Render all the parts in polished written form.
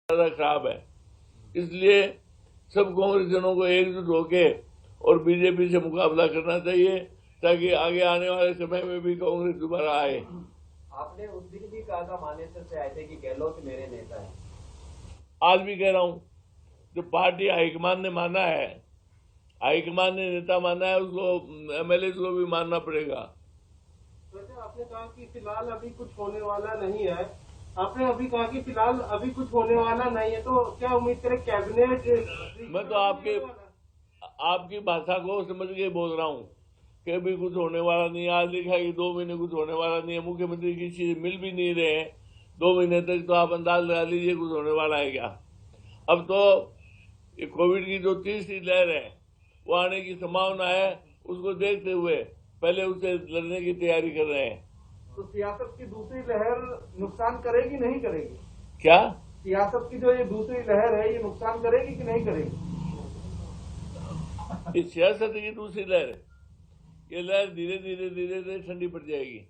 ज्यादा खराब है। इसलिए सब कांग्रेसियों को एकजुट होके और बीजेपी से मुकाबला करना चाहिए, ताकि आगे आने वाले समय में भी कांग्रेस दोबारा आए। आपने उस दिन भी कहा था मानेसर से आए थे कि गहलोत मेरे नेता है। आज भी कह रहा हूं, जो पार्टी हाईकमान ने माना है, हाईकमान ने नेता माना है, उसको एमएलए को भी मानना पड़ेगा। वैसे आपने कहा कि फिलहाल अभी कुछ होने वाला नहीं है, आपने अभी कहा कि फिलहाल अभी कुछ होने वाला नहीं है, तो क्या उम्मीद करें कैबिनेट? मैं तो आपकी भाषा को समझ के बोल रहा हूँ कि अभी कुछ होने वाला नहीं है। आज लिखा है कि 2 महीने कुछ होने वाला नहीं है। मुख्यमंत्री किसी से मिल भी नहीं रहे हैं 2 महीने तक, तो आप अंदाज लगा लीजिए कुछ होने वाला है क्या। अब तो ये कोविड की जो तीसरी लहर है वो आने की संभावना है, उसको देखते हुए पहले उससे लड़ने की तैयारी कर रहे हैं। तो सियासत की दूसरी लहर नुकसान करेगी नहीं करेगी? क्या सियासत की जो ये दूसरी लहर है ये नुकसान करेगी कि नहीं करेगी? इस सियासत की दूसरी लहर है, ये लहर धीरे धीरे धीरे धीरे ठंडी पड़ जाएगी।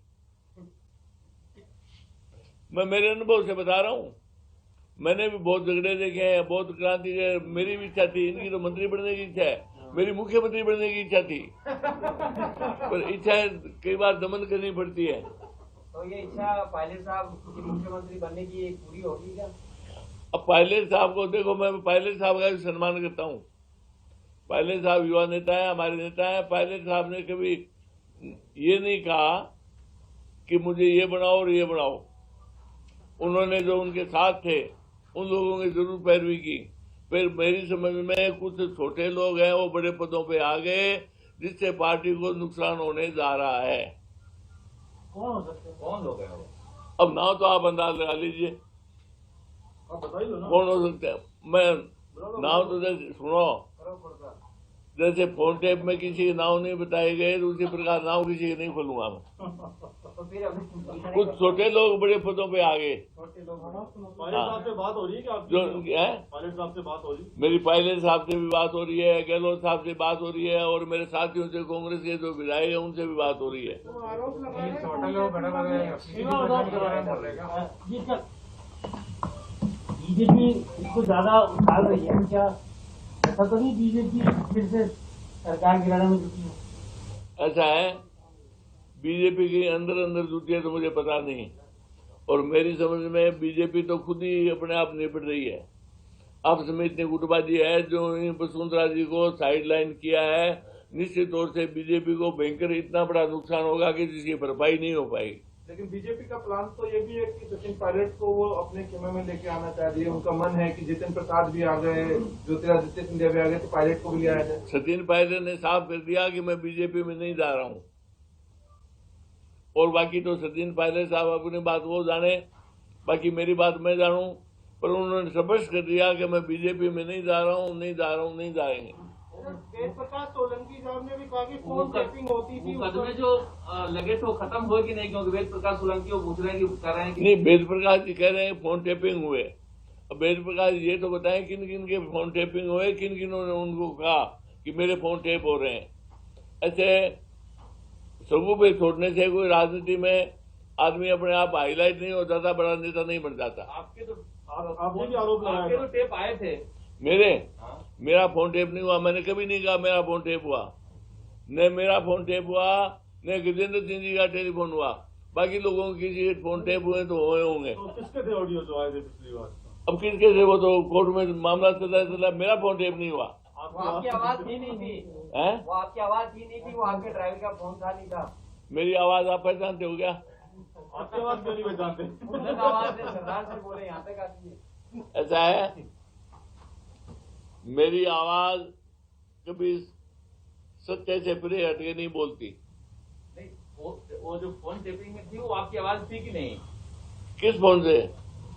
मैं मेरे अनुभव से बता रहा हूँ, मैंने भी बहुत झगड़े देखे हैं, बहुत क्रांति। मेरी भी इच्छा थी, इनकी तो मंत्री बनने की इच्छा है, मेरी मुख्यमंत्री बनने की इच्छा थी, पर इच्छा कई बार दमन करनी पड़ती है। तो ये इच्छा पायलट साहब की मुख्यमंत्री बनने की पूरी होगी क्या? अब पायलट साहब को देखो, मैं पायलट साहब का भी सम्मान करता हूँ। पायलट साहब युवा नेता है, हमारे नेता है। पायलट साहब ने कभी ये नहीं कहा कि मुझे ये बनाओ और ये बनाओ। उन्होंने जो उनके साथ थे उन लोगों की जरूर पैरवी की। फिर मेरी समझ में कुछ छोटे लोग हैं वो बड़े पदों पे आ गए, जिससे पार्टी को नुकसान होने जा रहा है। कौन हो सकते हैं? कौन लोग हैं वो? अब नाम तो आप अंदाज लगा लीजिए, आप बताइए ना। कौन हो सकते हैं। मैं नाम तो सुनो, जैसे फोन टेप में किसी के नाम नहीं बताए गए, तो उसी प्रकार नाम किसी के नहीं खोलूंगा मैं। तो फिर अभी कुछ छोटे लोग बड़े पदों पे आ गए। छोटे लोग पायलट साहब से बात हो रही है क्या आपकी? जो है, पायलट साहब से बात हो रही है? मेरी पायलट साहब से भी बात हो रही है, गहलोत साहब से बात हो रही है, और मेरे साथियों से, कांग्रेस के जो विधायक है उनसे भी बात हो रही है। तो आरोप लगा रहे हैं छोटे लोग बड़े लग रहे हैं। बीजेपी इसको ज्यादा उछाल रही है क्या? ऐसा तो नहीं बीजेपी फिर से सरकार गिराने में जुटी है? ऐसा है, बीजेपी के अंदर अंदर जुटी है तो मुझे पता नहीं, और मेरी समझ में बीजेपी तो खुद ही अपने आप निपट रही है। आपस में इतनी गुटबाजी है, जो वसुंधरा जी को साइडलाइन किया है, निश्चित तौर से बीजेपी को भयंकर इतना बड़ा नुकसान होगा कि जिसकी भरपाई नहीं हो पाएगी। लेकिन बीजेपी का प्लान तो ये भी है कि सचिन पायलट को वो अपने खेमे में लेके आना चाहती है। उनका मन है कि जितिन प्रसाद भी आ गए, ज्योतिरादित्य सिंधिया भी आ गए, तो पायलट को भी ले आया जाए। सचिन पायलट ने साफ कर दिया कि मैं बीजेपी में नहीं जा रहा हूं, और बाकी तो सचिन पायलट साहब अपनी बात वो जाने, बाकी मेरी बात मैं जानूं। पर उन्होंने स्पष्ट कर दिया कि मैं बीजेपी में नहीं जा रहा हूं, नहीं जा रहा हूं, नहीं जाएंगे। वेद प्रकाश सोलंकी साहब ने भी कहा कि फोन टैपिंग होती थी। मुकदमे जो लगे तो खत्म हुए कि नहीं, क्योंकि वेद प्रकाश सोलंकी वो पूछ रहे हैं कि कर रहे हैं कि नहीं, वेद प्रकाश जी कह रहे हैं फोन टेपिंग हुए। अब वेद प्रकाश ये तो बताएं किन किन के फोन टेपिंग हुए, किन किन ने उनको कहा कि मेरे फोन टेप हो रहे हैं। ऐसे सबू पे छोड़ने से कोई राजनीति में आदमी अपने आप हाईलाइट नहीं हो जाता, बड़ा नेता नहीं बन जाता। आपके तो आपने भी आरोप लगाया आपके तो टेप आए थे। मेरे हाँ। मेरा फोन टेप नहीं हुआ, मैंने कभी नहीं कहा मेरा फोन टेप हुआ। न मेरा फोन टेप हुआ, न गजेंद्र सिंह जी का टेलीफोन हुआ। बाकी लोगों के किसी फोन टेप हुए तो हुए होंगे। तो किसके थे ऑडियो जो आए थे पिछली बार? अब किसके से, वो तो कोर्ट में मामला चला, मेरा फोन टेप नहीं हुआ। वो आपकी आवाज ही नहीं थी, है, वो आपकी आवाज ही नहीं थी, वो आपके ड्राइवर का फोन था नहीं था। मेरी आवाज आप पहचानते हो क्या? आपकी आवाज क्यों नहीं पहचानते? उन्नत आवाज से सरदार से बोले यहाँ तक आती है। ऐसा है, मेरी आवाज कभी सत्य से परे हटके नहीं बोलती। नहीं, वो जो फोन टेपिंग में थी वो आपकी आवाज थी कि नहीं? किस फोन से?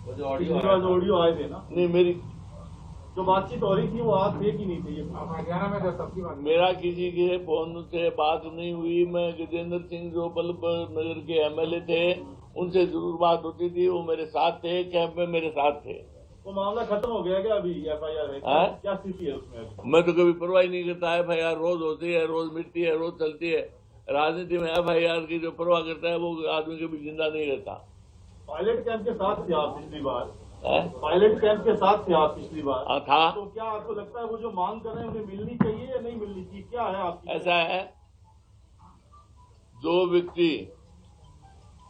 वो जो पिछली बार जो ऑडियो आए थे ना, नहीं, मेरी जो बातचीत हो रही थी वो आज थे कि नहीं थे? ये हरियाणा में जो सबकी बात मेरा किसी के फोन से बात नहीं हुई। मैं गजेंद्र सिंह जो बल्लभ नगर के एमएलए थे उनसे जरूर बात होती थी, वो मेरे साथ थे, कैंप में मेरे साथ थे। वो मामला खत्म हो गया क्या? अभी एफआईआर है क्या स्थिति है उसमें अभी? मैं तो कभी परवाह नहीं करता। एफआईआर रोज होती है, रोज मिटती है, रोज चलती है। राजनीति में एफआईआर की जो परवाह करता है वो आदमी कभी जिंदा नहीं रहता। पायलट कैंप के साथ थे आप पिछली बार, पायलट कैंप के साथ थे आप पिछली बार, हाँ था। तो क्या आपको लगता है वो जो मांग कर रहे हैं उन्हें मिलनी चाहिए या नहीं मिलनी चाहिए, क्या है आपकी? ऐसा है, जो व्यक्ति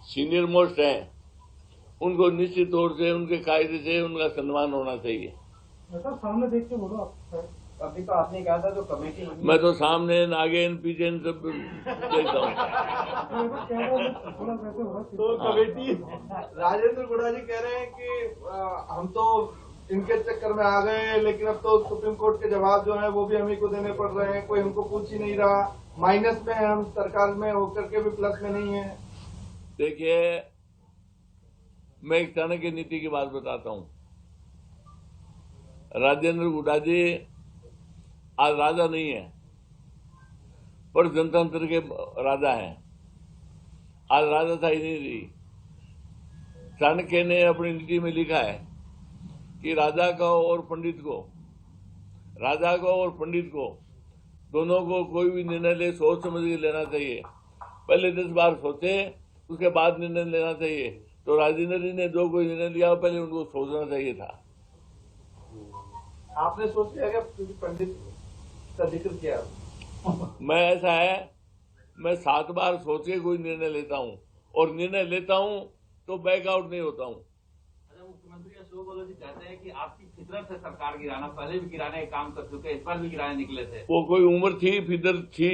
सीनियर मोस्ट हैं उनको निश्चित तौर से उनके कायदे से उनका सम्मान होना चाहिए। सर सामने देख के बोलो आप। अभी तो आपने कहा था जो कमेटी बनी मैं तो सामने आगे पीछे सब देखता हूँ। तो कमेटी राजेंद्र गुड़ा जी कह रहे हैं कि हम तो इनके चक्कर में आ गए हैं, लेकिन अब तो सुप्रीम कोर्ट के जवाब जो है वो भी हमें को देने पड़ रहे हैं, कोई हमको पूछ ही नहीं रहा, माइनस में हम सरकार में होकर के भी प्लस में नहीं है। देखिए, मैं एक चाणक्य नीति की बात बताता हूँ। राजेंद्र गुड़ा जी आज राजा नहीं है, पर जनतंत्र के राजा हैं। आज राजाशाही नहीं रही। चाणक्य ने अपनी नीति में लिखा है कि राजा को और पंडित को दोनों को कोई भी निर्णय ले सोच समझ के लेना चाहिए। पहले 10 बार सोचे, उसके बाद निर्णय लेना चाहिए। तो राजेंद्र जी ने जो कोई निर्णय लिया पहले उनको सोचना चाहिए था। आपने सोच लिया क्या पंडित का जिक्र किया? मैं ऐसा है, मैं 7 बार सोच के कोई निर्णय लेता हूँ, और निर्णय लेता हूँ तो बैकआउट नहीं होता हूँ। अच्छा, मुख्यमंत्री अशोक गहलोत जी कहते हैं कि आपकी फितरत है सरकार गिराना, पहले भी गिराने का काम कर चुके, इस बार भी गिराने निकले थे। वो कोई उम्र थी, फिदर थी।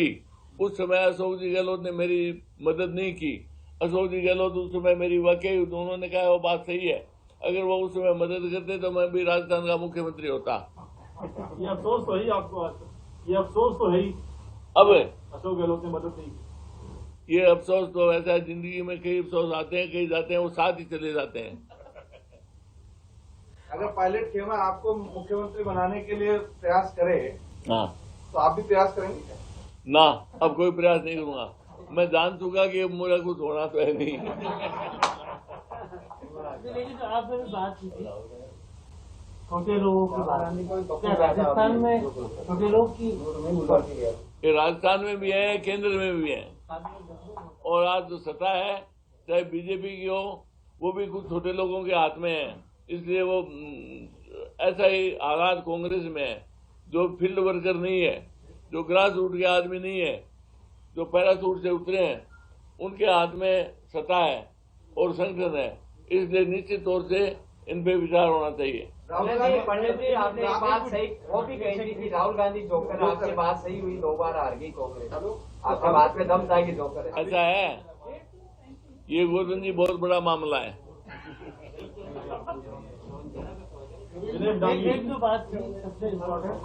उस समय अशोक जी गहलोत ने मेरी मदद नहीं की। अशोक जी गहलोत उस समय मेरी वाकई, उन्होंने कहा वो बात सही है, अगर वो उस समय मदद करते तो मैं भी राजस्थान का मुख्यमंत्री होता। ये अफसोस तो है आपको, ये अफसोस तो है ही। अब अशोक गहलोत ने मदद नहीं की। ये अफसोस तो ऐसा है, जिंदगी में कई अफसोस आते हैं, कई जाते हैं, वो साथ ही चले जाते हैं। अगर पायलट खेमा आपको मुख्यमंत्री बनाने के लिए प्रयास करे, हाँ, तो आप भी प्रयास करेंगे क्या? ना, अब कोई प्रयास नहीं करूंगा। मैं जान चुका कि अब मेरा कुछ होना तो है नहीं। लेकिन आपने भी बात की थी छोटे लोगों की बात, क्या राजस्थान में छोटे लोग की? ये राजस्थान में भी है, केंद्र में भी है, और आज जो सत्ता है चाहे बीजेपी की हो, वो भी कुछ छोटे लोगों के हाथ में है। इसलिए वो ऐसा ही हालात कांग्रेस में है। जो फील्ड वर्कर नहीं है, जो ग्रास रूट के आदमी नहीं है, जो पैराशूट से उतरे हैं, उनके हाथ में सत्ता है और संगठन है। इसलिए निश्चित तौर से इन पे विचार होना चाहिए। पंडित जी आपने एक बात सही वो भी कही थी कि राहुल गांधी जोकर, आपकी बात सही हुई, 2 बार हार गई कांग्रेस, आपके बात में दम था कि जोकर है। ऐसा है, ये गोवर्धन जी बहुत बड़ा मामला है। एक जो बात थी सबसे इम्पोर्टेंट,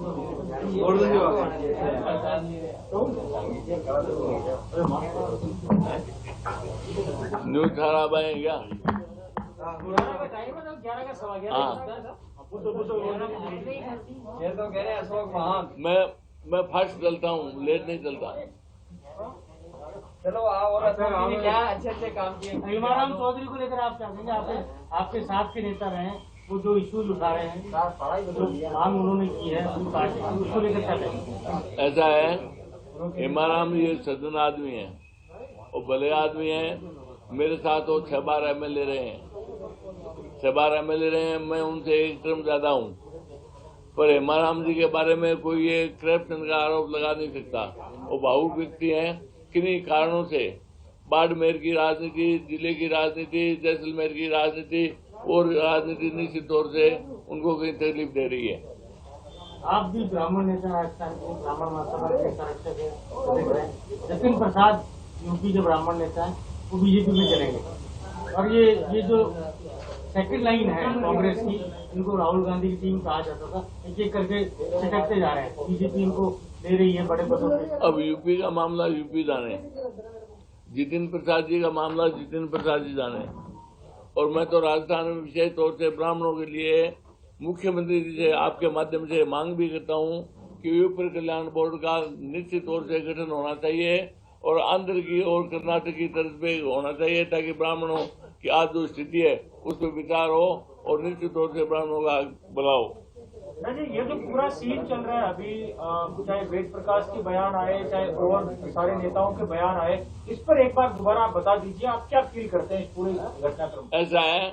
न्यूज खराब है क्या? 11 का टाइम है, 11 का 11:15। ये तो कह रहे हैं अशोक महान। मैं फास्ट चलता हूँ, लेट नहीं चलता। चलो आओ, और अशोक जी ने क्या अच्छे काम किए। भीमाराम चौधरी को लेकर आप क्या कहेंगे? आपके साथ के नेता रहे, वो जो इश्यूज उठा रहे हैं, जो मांग उन्होंने की है पार्टी की, उसको लेकर क्या कहेंगे? ऐसा है, भीमाराम ये सज्जन आदमी है और भले आदमी है। मेरे साथ वो 6 बार MLA रहे हैं, 6 बार MLA रहे हैं। मैं उनसे 1 टर्म ज्यादा हूँ, पर हेमाराम जी के बारे में कोई ये करप्शन का आरोप लगा नहीं सकता। वो भावुक व्यक्ति हैं। किन्हीं कारणों से बाड़मेर की राजनीति, जिले की राजनीति, जैसलमेर की राजनीति और राजनीति निश्चित तौर से उनको कहीं तकलीफ दे रही है। आप भी ब्राह्मण नेता, राजस्थान के ब्राह्मण महासभा के संरक्षक हैं। जतिन प्रसाद यूपी के ब्राह्मण नेता हैं, वो बीजेपी में चलेंगे, और ये जो सेकंड लाइन है कांग्रेस की, इनको राहुल गांधी की टीम कहा जाता था, एक करके छिटकते जा रहे हैं। बीजेपी इनको दे रही है बड़े पदों पे। अब यूपी का मामला यूपी जाने, जितिन प्रसाद जी का मामला जितिन प्रसाद जी जाने। और मैं तो राजस्थान में विशेष तौर से ब्राह्मणों के लिए मुख्यमंत्री जी से आपके माध्यम से मांग भी करता हूँ कि यूपी कल्याण बोर्ड का निश्चित तौर से गठन होना चाहिए, और आंध्र की और कर्नाटक की तरफ पे होना चाहिए, ताकि ब्राह्मणों की आज जो स्थिति है उस पर विचार हो और निश्चित तौर से ब्राह्मणों का बढ़ाओ। ये जो पूरा सीन चल रहा है अभी, चाहे वेद प्रकाश के बयान आए, चाहे और सारे नेताओं के बयान आए, इस पर एक बार दोबारा आप बता दीजिए, आप क्या फील करते हैं इस पूरे घटनाक्रम? ऐसा है,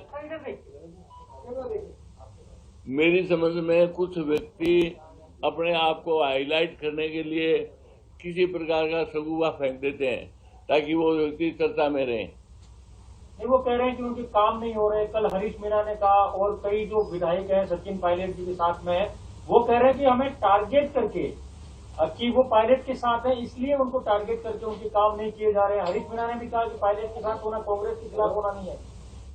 मेरी समझ में कुछ व्यक्ति अपने आप को हाईलाइट करने के लिए किसी प्रकार का सगुआ फेंक देते हैं ताकि वो व्यक्ति चर्चा में रहे। नहीं, वो कह रहे हैं कि उनके काम नहीं हो रहे। कल हरीश मीणा ने कहा और कई जो विधायक हैं सचिन पायलट जी के साथ में है, वो कह रहे हैं कि हमें टारगेट करके कि वो पायलट के साथ है इसलिए उनको टारगेट करके उनके काम नहीं किए जा रहे हैं। हरीश मीणा ने भी कहा कि पायलट के साथ होना कांग्रेस के खिलाफ होना नहीं है।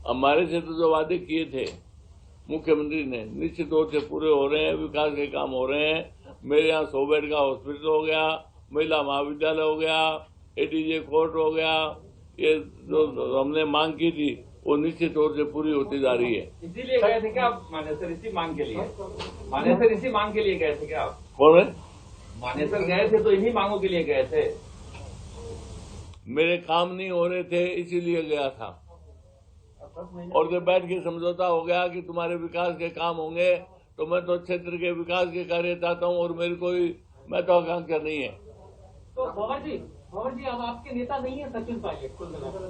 हमारे से तो जो वादे किए थे मुख्यमंत्री ने निश्चित तौर से पूरे हो रहे हैं, विकास के काम हो रहे हैं। मेरे यहाँ 100 बेड का हॉस्पिटल हो गया, महिला महाविद्यालय हो गया, एटीजे कोर्ट हो गया। ये जो हमने मांग की थी वो निश्चित तौर से पूरी होती जा रही है। इसीलिए गए थे क्या आप मानेसर, इसी मांग के लिए? मानेसर इसी मांग के लिए गए थे क्या आप? कौन है? मानेसर गए थे तो इन्हीं मांगों के लिए गए थे? मेरे काम नहीं हो रहे थे इसीलिए गया था, और जब बैठ के समझौता हो गया कि तुम्हारे विकास के काम होंगे तो मैं तो क्षेत्र के विकास के कार्य चाहता हूँ और मेरी कोई महत्वाकांक्षा नहीं है। तो भंवर जी अब आपके नेता नहीं है सचिन पायलट कुल मिलाकर?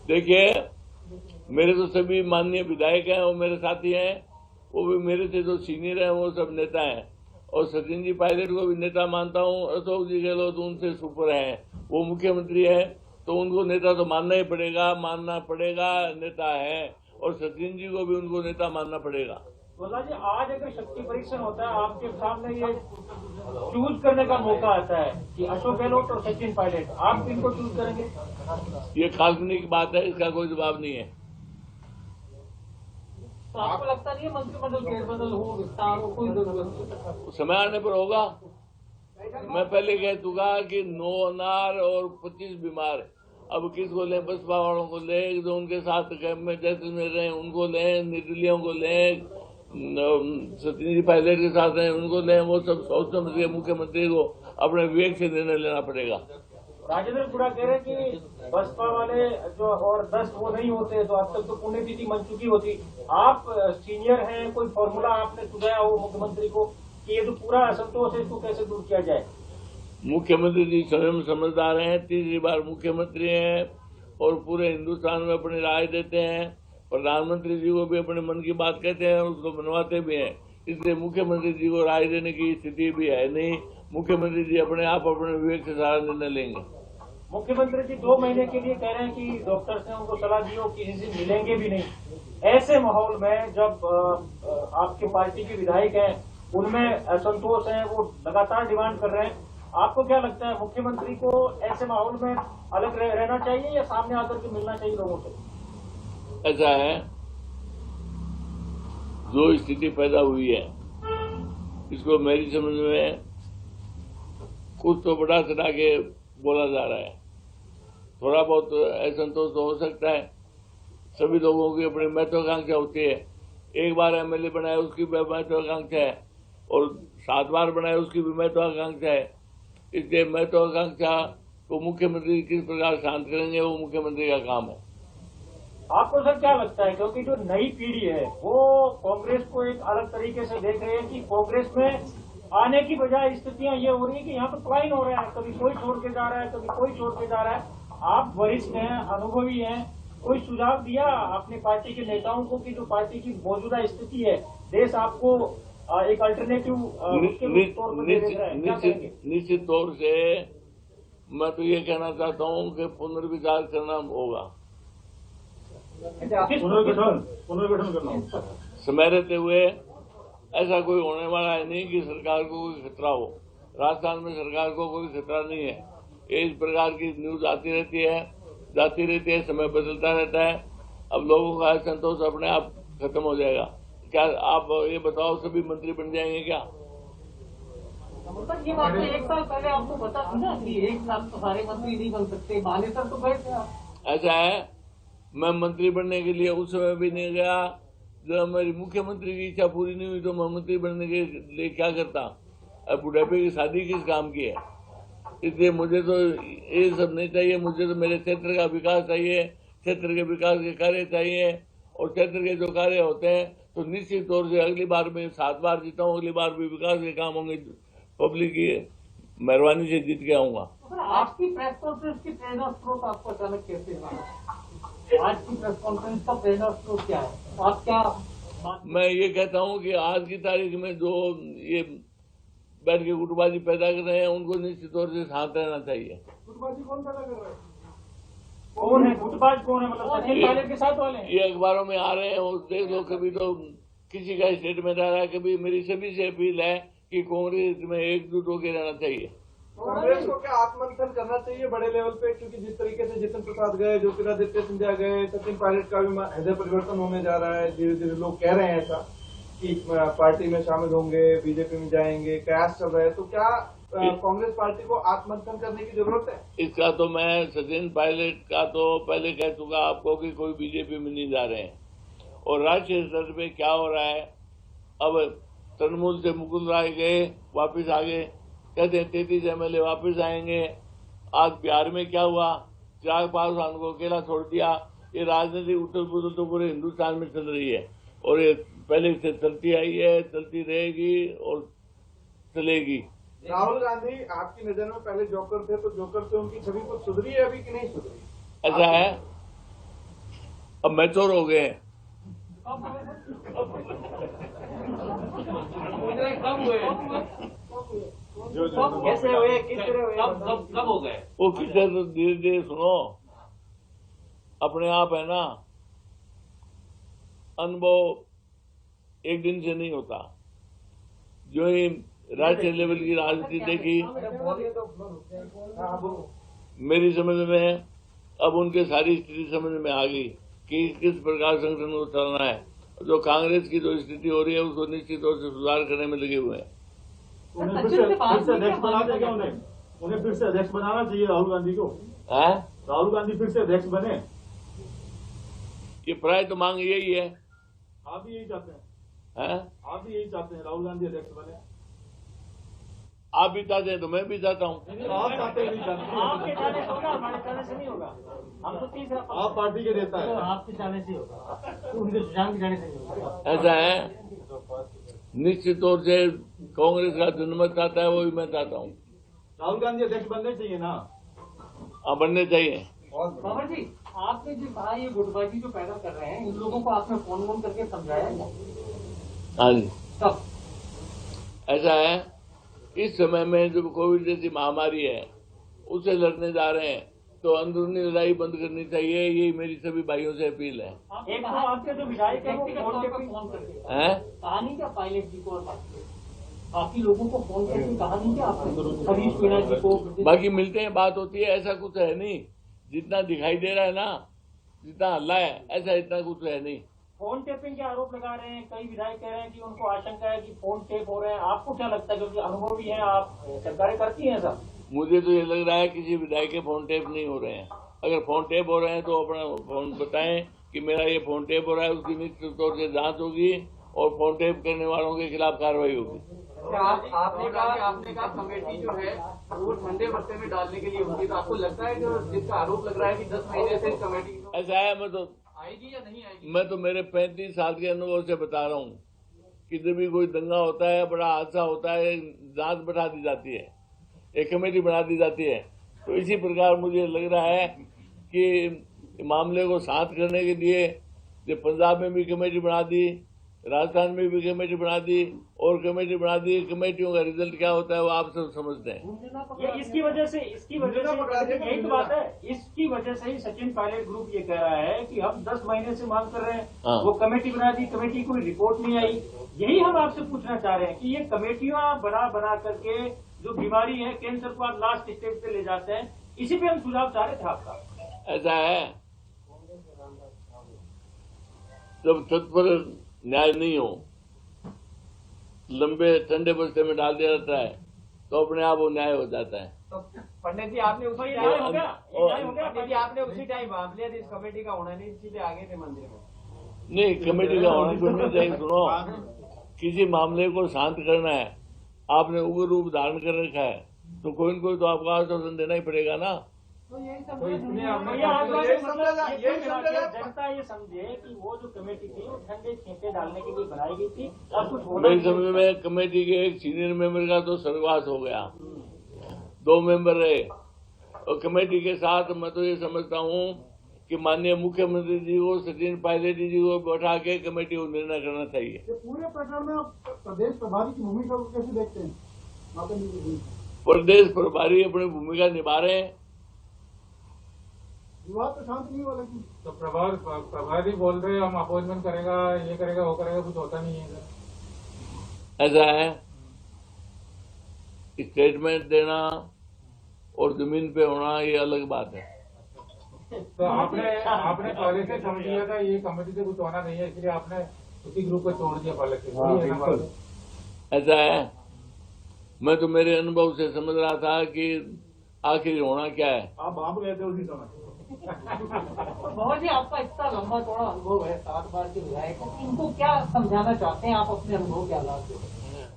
देखिए, मेरे तो सभी माननीय विधायक हैं, वो मेरे साथी हैं, वो भी मेरे से जो सीनियर हैं वो सब नेता हैं, और सचिन जी पायलट को भी नेता मानता हूँ। अशोक जी गहलोत उनसे सुपर हैं, वो मुख्यमंत्री है तो उनको नेता तो मानना ही पड़ेगा, नेता है, और सचिन जी को भी उनको नेता मानना पड़ेगा। बोला जी, आज अगर शक्ति परीक्षण होता है आपके सामने ये चूज करने का मौका आता है कि अशोक गहलोत और सचिन पायलट, आप किनको चूज करेंगे? ये काल्पनिक बात है, इसका कोई जवाब नहीं है। तो आपको लगता नहीं है मंत्रिमंडल फेरबदल हो, विस्तार हो, कोई जरूरत? समय आने पर होगा। मैं पहले कह चुका कि 9 अनार और 25 बीमार, अब किसको लें? बसपा वालों को लें, जो उनके साथ कैंप में जैसलमेर रहे उनको लें, निर्दलीयों को लें, सचिन जी पायलट के साथ हैं उनको लें, वो सब सोच समझ के मुख्यमंत्री को अपने विवेक से निर्णय लेना पड़ेगा। राजेंद्र गुड़ा कह रहे हैं कि बसपा वाले जो और 10 वो नहीं होते तो अब तक तो पुण्यतिथि बन चुकी होती। आप सीनियर हैं, कोई फॉर्मूला आपने सुझाया हो मुख्यमंत्री को कि ये जो पूरा असंतोष है इसको कैसे दूर किया जाए? मुख्यमंत्री जी स्वयं समझदार हैं, तीसरी बार मुख्यमंत्री हैं और पूरे हिंदुस्तान में अपनी राय देते हैं। प्रधानमंत्री जी को भी अपने मन की बात कहते हैं और उसको मनवाते भी हैं, इसलिए मुख्यमंत्री जी को राय देने की स्थिति भी है नहीं। मुख्यमंत्री जी अपने आप अपने विवेक से सारा निर्णय लेंगे। मुख्यमंत्री जी 2 महीने के लिए कह रहे हैं कि डॉक्टर्स ने उनको सलाह दी हो किसी से मिलेंगे भी नहीं। ऐसे माहौल में जब आपके पार्टी के विधायक हैं उनमें असंतोष है, वो लगातार डिमांड कर रहे हैं, आपको क्या लगता है मुख्यमंत्री को ऐसे माहौल में अलग रहना चाहिए या सामने आकर के मिलना चाहिए लोगों से? ऐसा है, जो स्थिति पैदा हुई है इसको मेरी समझ में कुछ तो बढ़ा चढ़ा के बोला जा रहा है। थोड़ा बहुत असंतोष तो हो सकता है, सभी लोगों की अपनी महत्वाकांक्षा होती है। एक बार एमएलए बनाए उसकी भी महत्वाकांक्षा है और 7 बार बनाए उसकी भी महत्वाकांक्षा है। इसलिए महत्वाकांक्षा को मुख्यमंत्री किस प्रकार शांत करेंगे वो मुख्यमंत्री का काम है। आपको सर क्या लगता है, क्योंकि जो नई पीढ़ी है वो कांग्रेस को एक अलग तरीके से देख रही है कि कांग्रेस में आने की बजाय स्थितियां ये हो रही है कि यहाँ तो पलायन हो रहा है, कभी कोई छोड़ के जा रहा है, कभी कोई छोड़ के जा रहा है। आप वरिष्ठ हैं, अनुभवी हैं, कोई सुझाव दिया अपनी पार्टी के नेताओं को कि जो पार्टी की मौजूदा स्थिति है, देश आपको एक अल्टरनेटिव तौर पर दे रहा है? निश्चित तौर से मैं तो ये कहना चाहता हूँ कि पुनर्विचार करना होगा, पुनर्गठन करना समय रहते हुए। ऐसा कोई होने वाला है नहीं कि सरकार को कोई खतरा हो। राजस्थान में सरकार को कोई खतरा नहीं है। इस प्रकार की न्यूज आती रहती है, जाती रहती है, समय बदलता रहता है। अब लोगों का असंतोष अपने आप खत्म हो जाएगा। क्या आप ये बताओ, सभी मंत्री बन जाएंगे क्या? ये बात 1 साल पहले आपको पता था ना कि 1 साल तो सारे मंत्री नहीं बन सकते, मानेसर तो बैठे आप। ऐसा है, मैं मंत्री बनने के लिए उस समय भी नहीं गया जब मेरी मुख्यमंत्री की इच्छा पूरी नहीं हुई तो मैं मंत्री बनने के लिए क्या करता। अब बुढ़ापे की शादी किस काम की है? इसलिए मुझे तो ये सब नहीं चाहिए। मुझे तो मेरे क्षेत्र का विकास चाहिए, क्षेत्र के विकास के कार्य चाहिए, और क्षेत्र के जो कार्य होते हैं तो निश्चित तौर से अगली बार मैं 7 बार जीता हूँ, अगली बार भी विकास के काम होंगे, पब्लिक की मेहरबानी से जीत के आऊंगा। आपकी प्रेस कॉन्फ्रेंस की प्रेरणा स्रोत आपको अचानक कैसे मिला? आज की प्रेस कॉन्फ्रेंस का प्रेरणा स्रोत क्या है? आप क्या मैं ये कहता हूँ कि आज की तारीख में जो ये बैठ के गुटबाजी पैदा कर रहे हैं उनको निश्चित तौर से शांत रहना चाहिए। गुटबाजी कौन पैदा कर रहा है? कौन है गुटबाज? कौन है? मतलब सचिन पायलट के साथ वाले हैं? ये अखबारों में आ रहे हैं, वो देख लो। कभी तो किसी का स्टेटमेंट आ रहा है, कभी मेरी सभी से अपील है कि कांग्रेस में एकजुट होकर रहना चाहिए। कांग्रेस को क्या आत्मंथन करना चाहिए बड़े लेवल पे, क्योंकि जिस तरीके से जितिन प्रसाद गए, ज्योतिरादित्य सिंधिया गए, सचिन पायलट का भी हृदय परिवर्तन होने जा रहा है। धीरे धीरे लोग कह रहे हैं ऐसा कि पार्टी में शामिल होंगे, बीजेपी में जाएंगे, कयास चल रहा है। तो क्या कांग्रेस पार्टी को आत्मंथन करने की जरूरत है? इसका तो मैं सचिन पायलट का तो पहले कह चुका आपको कि कोई बीजेपी में नहीं जा रहे हैं। और राष्ट्रीय स्तर पे क्या हो रहा है, अब तृणमूल से मुकुल राय गए, वापस आ गए, कहते हैं 33 MLA वापस आएंगे। आज बिहार में क्या हुआ, चिराग पासवान को अकेला छोड़ दिया। ये राजनीतिक उथल पुथल तो पूरे हिंदुस्तान में चल रही है और ये पहले से चलती आई है, चलती रहेगी और चलेगी। राहुल गांधी आपकी नजर में पहले जोकर थे, तो जोकर से उनकी छवि कुछ सुधरी है अभी कि नहीं सुधरी? ऐसा है, अब मैच्योर हो गए हैं। कब हुए? कैसे हुए, किस तरह हुए? कब हो गए? वो किसे तो धीरे धीरे सुनो, अपने आप है ना, अनुभव एक दिन से नहीं होता। जो ही राष्ट्रीय लेवल की राजनीति देखी, मेरी समझ में अब उनके सारी स्थिति समझ में आ गई कि किस प्रकार संगठन को चलना है। जो कांग्रेस की जो स्थिति हो रही है उसको निश्चित तौर से सुधार करने में लगे हुए हैं। उन्हें फिर से अध्यक्ष बना देगा, उन्हें फिर से अध्यक्ष बनाना चाहिए राहुल गांधी को। है राहुल गांधी फिर से अध्यक्ष बने, ये प्राय तो मांग यही है। आप भी यही चाहते हैं? हैं? आप भी यही चाहते हैं राहुल गांधी अध्यक्ष बने? आप भी चाहते हैं तो मैं भी चाहता हूँ। आप चाहते हैं, नहीं चाहते? आपके जाने से होगा, हमारे जाने से नहीं होगा। हम तो तीसरा आप पार्टी के नेता तो है। आपके जाने से होगा, तो उनके सुशांत के जाने से नहीं होगा। ऐसा है, निश्चित तौर से कांग्रेस का जनमत चाहता है, वो भी मैं चाहता हूँ। राहुल गांधी अध्यक्ष बनने चाहिए ना? हाँ, बनने चाहिए। बाबा जी, आपने जो कहा ये गुटबाजी जो पैदा कर रहे हैं, इन लोगों को आपने फोन करके समझाया क्या? हाँ जी, सब ऐसा है, इस समय में जो कोविड जैसी महामारी है उससे लड़ने जा रहे हैं तो अंदरूनी लड़ाई बंद करनी चाहिए। यही मेरी सभी भाइयों से अपील है। एक तो आपके जो विधायक है वो फोन करके हैं? कहानी क्या पायलट जी को और बाकी लोगों को फोन करके कहानी क्या आपने हरीश मीणा जी को? बाकी मिलते हैं, बात होती है, ऐसा कुछ है नहीं। जितना दिखाई दे रहा है ना, जितना हल्ला है, ऐसा इतना कुछ है नहीं। फोन टेपिंग के आरोप लगा रहे हैं, कई विधायक कह रहे हैं कि उनको आशंका है कि फोन टेप हो रहे हैं। आपको क्या लगता है, क्योंकि अनुभवी हैं आप, सरकारें करती हैं सब? मुझे तो ये लग रहा है किसी विधायक के फोन टेप नहीं हो रहे हैं। अगर फोन टेप हो रहे हैं तो अपना फोन बताएं कि मेरा ये फोन टेप हो रहा है, उसकी निश्चित तौर से जांच होगी और फोन टेप करने वालों के खिलाफ कार्रवाई होगी। आपने कहा कमेटी जो है वो ठंडे बर्तन में डालने के लिए होगी, तो आपको लगता है जो जिसका आरोप लग रहा है कि 10 महीने से कमेटी ऐसा है, मैं तो आएगी या नहीं आएगी? मैं तो मेरे 35 साल के अनुभव से बता रहा हूँ कि जब भी कोई दंगा होता है, बड़ा हादसा होता है, जांच बढ़ा दी जाती है, एक कमेटी बना दी जाती है। तो इसी प्रकार मुझे लग रहा है कि मामले को शांत करने के लिए जो पंजाब में भी कमेटी बना दी, राजस्थान में भी कमेटी बना दी और कमेटी बना दी। कमेटियों का रिजल्ट क्या होता है वो आप सब समझते हैं। ये इसकी वजह से यही तो बात है, इसकी वजह से ही सचिन पायलट ग्रुप ये कह रहा है कि हम 10 महीने से मांग कर रहे हैं। हाँ। वो कमेटी बना दी, कमेटी कोई रिपोर्ट नहीं आई। यही हम आपसे पूछना चाह रहे हैं कि ये कमेटियां बना करके जो बीमारी है, कैंसर को आप लास्ट स्टेज पे ले जाते हैं, इसी पे हम सुझाव चाह रहे थे आपका। ऐसा है, जब तत्पर न्याय नहीं हो, लंबे ठंडे बस्ते में डाल दिया जाता है तो अपने आप वो न्याय हो जाता है। तो पंडित जी आपने उसी न्याय हो गया, ये न्याय हो गया। पंडित जी आपने उसी टाइम भाग लिया था, इस कमेटी का होना नहीं, सीधे आगे थे मंदिर में। नहीं, कमेटी का होना तो नहीं चाहिए। सुनो, किसी मामले को शांत करना है, आपने उग्र रूप धारण कर रखा है, तो कोई न कोई तो आपको आश्वासन देना ही पड़ेगा ना। जनता ये समझे कि वो जो कमेटी थी वो ठंडे छींटे डालने के लिए बनाई गई थी और कुछ मेरी समझ में कमेटी के एक सीनियर मेंबर का तो स्वर्गवास हो गया, 2 मेंबर रहे और कमेटी के साथ मैं तो ये समझता हूँ कि माननीय मुख्यमंत्री जी को, सचिन पायलट जी को बैठा के कमेटी को निर्णय करना चाहिए। पूरे प्रकरण में आप प्रदेश प्रभारी की भूमिका को कैसे देखते हैं? प्रदेश प्रभारी अपनी भूमिका निभा रहे हैं। विवाद तो शांत नहीं हुआ, लेकिन तो प्रभारी बोल रहे हम अपॉइंटमेंट करेगा, ये करेगा, वो करेगा, कुछ होता नहीं है। ऐसा है, स्टेटमेंट देना और जमीन पे होना ये अलग बात है। तो आपने पहले से समझ लिया था ये कमेटी से कुछ होना नहीं है, इसलिए आपने उसी ग्रुप को छोड़ दिया पहले से। ऐसा है, मैं तो मेरे अनुभव से समझ रहा था कि आखिर होना क्या है। आप भाप गए थे उसी समय। भवन जी, आपका इतना लंबा चौड़ा अनुभव है, 7 बार के विधायक, इनको क्या समझाना चाहते हैं आप अपने अनुभव के आधार पर?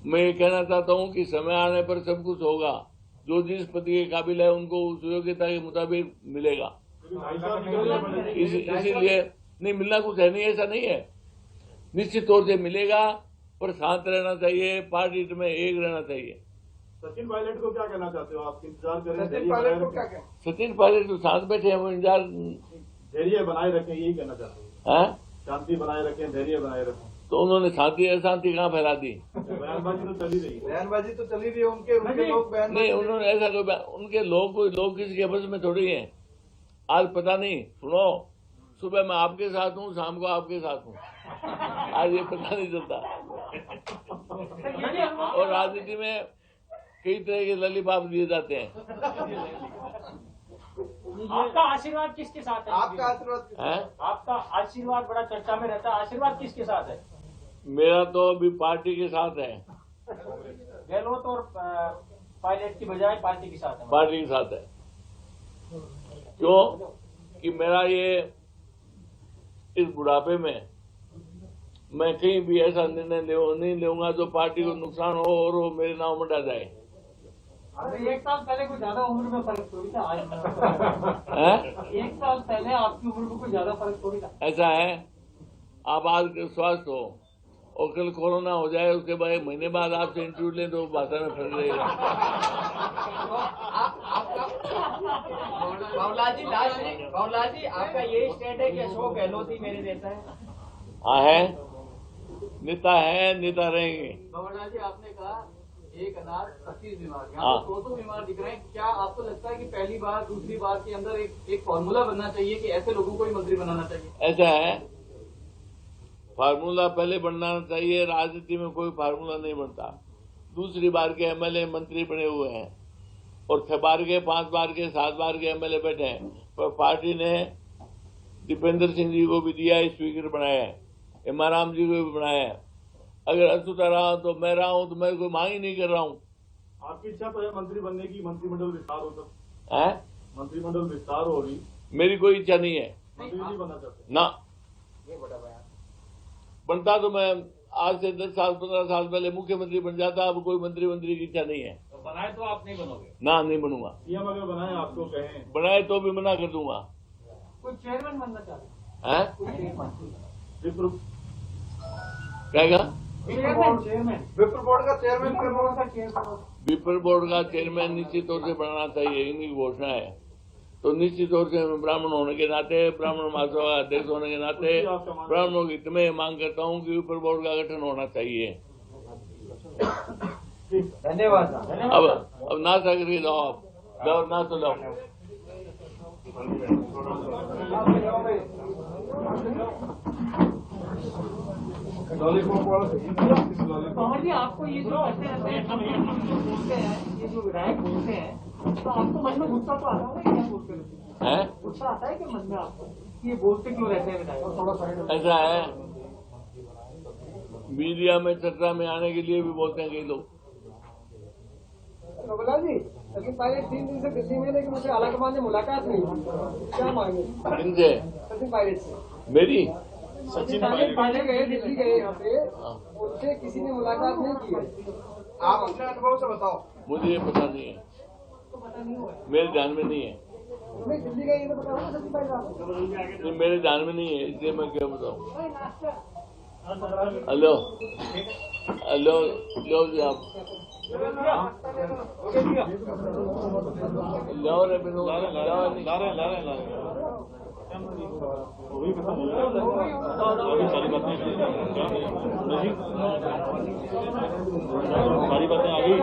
मैं ये कहना चाहता हूँ कि समय आने पर सब कुछ होगा। जो जिस पति के काबिल है उनको उस योग्यता के मुताबिक मिलेगा। इसीलिए नहीं मिलना कुछ है नहीं, ऐसा नहीं है, निश्चित तौर से मिलेगा, पर शांत रहना चाहिए, पार्टी में एक रहना चाहिए। सचिन पायलट को क्या कहना चाहते हो आप? इंतजार करें, सचिन पायलट को क्या कहें? सचिन पायलट तो साथ बैठे हैं, वो इंतजार धैर्य बनाए रखें, यही कहना चाहते हैं। है, शांति बनाए रखें, धैर्य बनाए रखें। तो उन्होंने शांति अशांति कहाँ फैला दी? बयानबाजी तो चली रही है। बयानबाजी तो चली रही है, उनके लोग बयान नहीं, उन्होंने ऐसा कोई उनके लोग किसी के बस में थोड़ी हैं। आज पता नहीं, सुनो, सुबह मैं आपके साथ हूँ, शाम को आपके साथ हूँ, आज ये पता नहीं चलता। और राजनीति में कई तरह के ललीपाप दिए जाते हैं। आपका आशीर्वाद किसके साथ है? आपका आशीर्वाद हैं? आपका आशीर्वाद बड़ा चर्चा में रहता है, आशीर्वाद किसके साथ है? मेरा तो अभी पार्टी के साथ है। गहलोत और पायलट की बजाय पार्टी के साथ है? पार्टी के साथ है। क्यों कि मेरा ये इस बुढ़ापे में मैं कहीं भी ऐसा निर्णय नहीं लूंगा जो पार्टी को नुकसान हो और वो मेरे नाम मटा जाए। अरे 1 साल पहले कुछ ज्यादा उम्र में फर्क थोड़ी था, आज हैं? 1 साल पहले आपकी उम्र में कुछ ज्यादा फर्क थोड़ी था। ऐसा है, आप आज स्वस्थ हो और कल कोरोना हो जाए, उसके बाद 1 महीने बाद आपसे इंटरव्यू लें तो भाषा में फर्क रहेगा। बाबूलाल जी, आपका ये स्टैंड है कि अशोक गहलोत ही मेरे जैसा है? हाँ है, नेता है, नेता रहेंगे। बाबूलाल जी, आपने कहा एक अनाज 25 बीमार, हाँ। यहाँ तो 200 बीमार दिख रहे हैं। क्या आपको लगता है कि पहली बार, दूसरी बार के अंदर एक फॉर्मूला बनना चाहिए कि ऐसे लोगों को ही मंत्री बनाना चाहिए? ऐसा है, फार्मूला पहले बनना चाहिए। राजनीति में कोई फार्मूला नहीं बनता। दूसरी बार के एमएलए मंत्री बने हुए हैं और 6 बार के, 5 बार के, 7 बार के एमएलए बैठे हैं, पर पार्टी ने दीपेंद्र सिंह जी को भी दिया है, स्पीकर बनाया है, इमाराम जी को भी बनाया है। अगर अछूता रहा तो मैं रहा हूँ, तो मैं कोई मांग ही नहीं कर रहा हूँ। आपकी इच्छा तो है मंत्री बनने की, मंत्रिमंडल विस्तार हो तो? है, मंत्रिमंडल विस्तार होगी, मेरी कोई इच्छा नहीं है मंत्री नहीं बनना चाहते ना। बनता तो मैं आज से 10 साल 15 साल पहले मुख्यमंत्री बन जाता। अब कोई मंत्री की इच्छा नहीं है। तो बनाए तो आप नहीं बनोगे? ना, नहीं बनूंगा। सीएम अगर बनाए आपको कहें, बनाए तो भी मना कर दूंगा। कोई चेयरमैन बनना चाहते हैं? विप्र क्या कहा? चेयरमैन विप्र बोर्ड का चेयरमैन विप्र बोर्ड का चेयरमैन निश्चित तौर से बनाना चाहिए, इनकी घोषणा है। तो निश्चित तौर से मैं ब्राह्मण होने के नाते, ब्राह्मण महासभा का अध्यक्ष होने के नाते ब्राह्मणों के हित में मांग करता हूं कि विप्र बोर्ड का गठन होना चाहिए। धन्यवाद। अब नाश्ता करके जाओ, आप जाओ, नाश्ता लो। पवन जी, आपको ये जो करते रहते हैं, बोलते हैं, ये जो विधायक बोलते हैं, तो आपको मन में गुस्सा तो आता है क्या बोलते रहते हैं? गुस्सा आता है कि मन में आपको ये बोलते क्यों रहते हैं विधायक? ऐसा है, मीडिया में चर्चा में आने के लिए भी बोलते हैं कई लोग। बाबूलाल जी, सचिन पायलट 3 दिन से दिल्ली में, लेकिन मुझे आलाकमान से मुलाकात नहीं हुई, क्या मांगे? इनसे सचिन पायलट से मेरी सचिन पायलट गए, दिल्ली गए, यहाँ पे उनसे किसी ने मुलाकात नहीं की है। आप अपने अनुभव से बताओ। मुझे ये पता नहीं है, मेरे ध्यान में नहीं है। नहीं, दिल्ली गए ये तो पता होगा सचिन पायलट आपको? नहीं, मेरे ध्यान में नहीं है, इसलिए मैं क्या बताऊँ। हेलो हेलो, लो जी आप लो रे, ला रहे वही खत्म हो गया, अभी सारी बातें सारी बातें आ गई।